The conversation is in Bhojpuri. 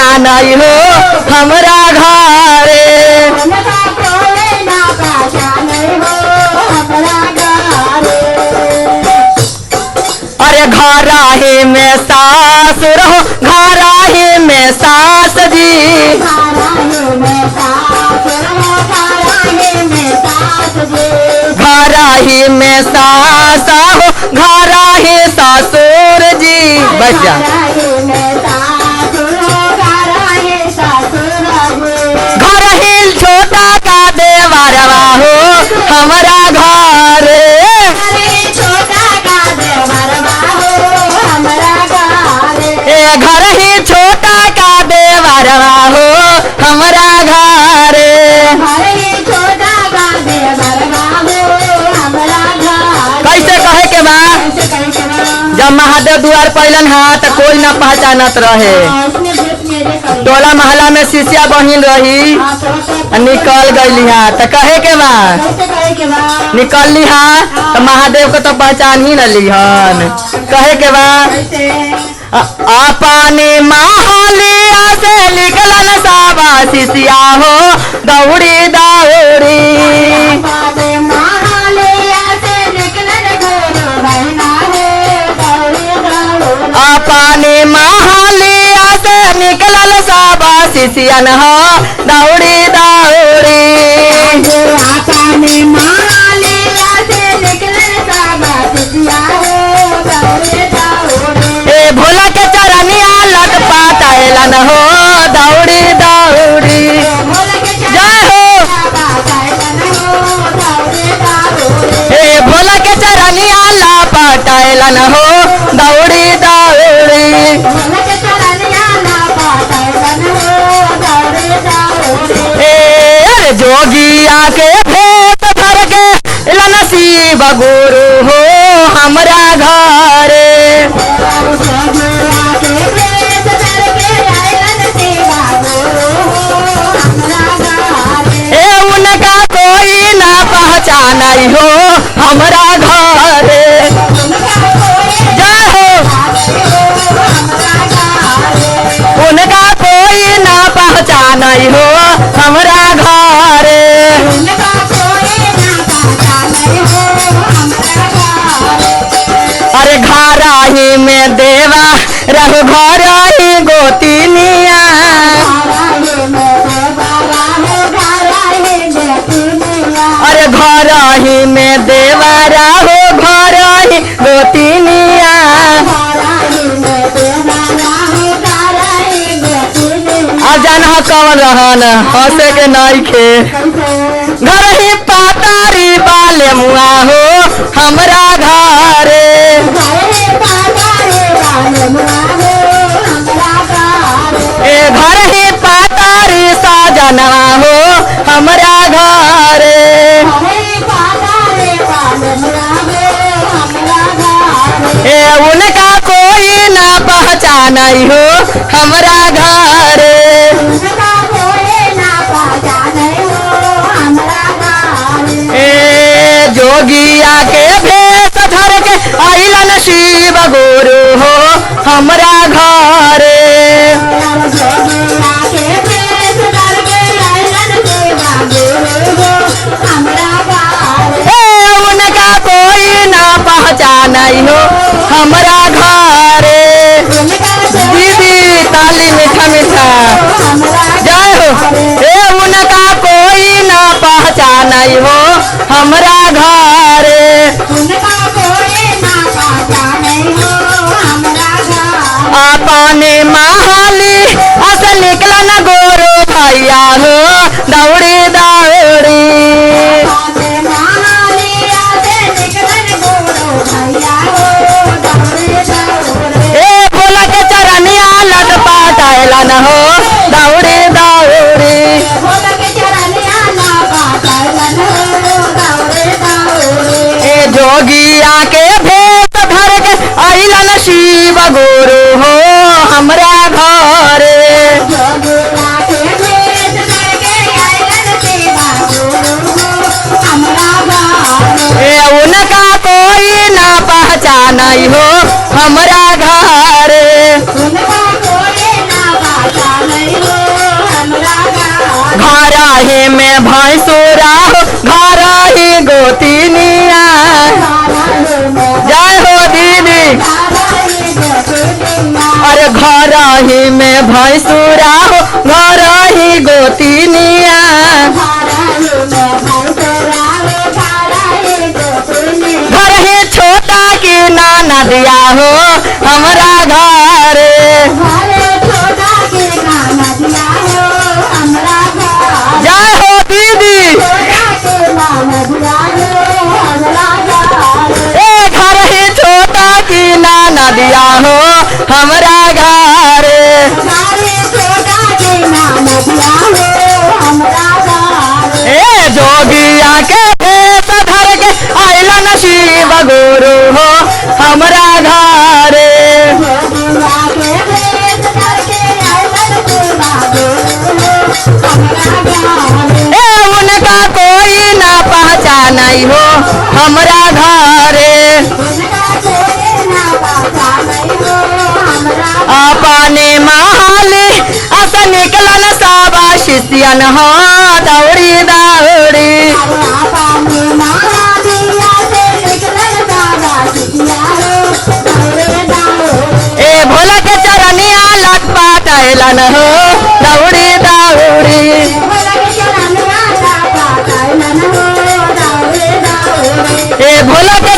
पहचान हो हमरा घरे। अरे घराही में सासुर हो घराही में सास जी। घराही में सास हो घराही ससुर जी। बच जा। घरही छोटा का देवरवा हो हमरा घरे। घर ही छोटा का देवरवा हो हमरा घरे। कैसे कहे के बा जब महादेव द्वार पहलन हा तो कोई ना पहचानत रहे। टोला महला में शिष्या बहिन रही निकल गई हा तो कहे के बा निकल ली हा तो महादेव को तो पहचान ही न लीहन। कहे के बा अपने महालिया से निकलन साबा शिष्या हो दौड़ी दौड़ी। अपने महालिया से निकलन साबा शिष्यन हो दौड़ी दौड़ी। भोला के चरनिया लट पातलन हो दौड़ी दौड़ी। जय हो भोला के चरनिया लपटलन हो दौड़ी दौड़ी। जोगिया के भेंट भर के नसीब गुरु हो हमरा घरे। उनका कोई ना पहचान हो हमरा घरे। जय हो उनका कोई ना पहचान हो हमरा घरे। अरे घराही में देवा रहो घराही गोतिनिया। अरे घराही में देवा रहो घराही गोतिनिया। अब जाना कौन रहन हंसे के नाई खे। घर ही पातारी बाले मुआ हो हमरा घरे। घर ही पातारी साजना हो हमरा घरे। उनका कोई ना पहचान हो हमरा घरे। जोगिया के भेष धर के आइलन शिव गुरु हो हमरा घरे। उनका कोई ना पहचान हो हमरा घरे। दीदी ताली मीठा मीठा। जय हो उनका कोई ना पहचान हो हमरा घरे। अपने महाली अस निकलन गोरो भैया हो दौड़ी दौड़ी। भोला के चरनिया लट पातलन हो दौड़ी दौड़ी। जोगिया के भेष धर के आइलन शिव गुरु हो हमरा घरे। उनका कोई ना पहचान हो हमरा घरे। ही में भैंसुरा हो घर ही गोतिनिया। जय हो दीदी। अरे घर ही में भैंसुरा हो घर ही गोतिनिया। घर ही छोटा की नाना दिया हो हमरा घर। जय हो दीदी। ए घर ही छोटा की नाना दिया हो हमरा घर। ए जोगिया के भेष धर के आइलन शिव गुरु हो हमरा घर। ए उनका कोई ना पहचान हो हमरा घर। अपने महाली अस निकलन सब शिष्यन हो दौड़ी दौड़ी। ए भोला के चरनिया लट पाटलन हो दौड़ी दौड़ी। ए भोला के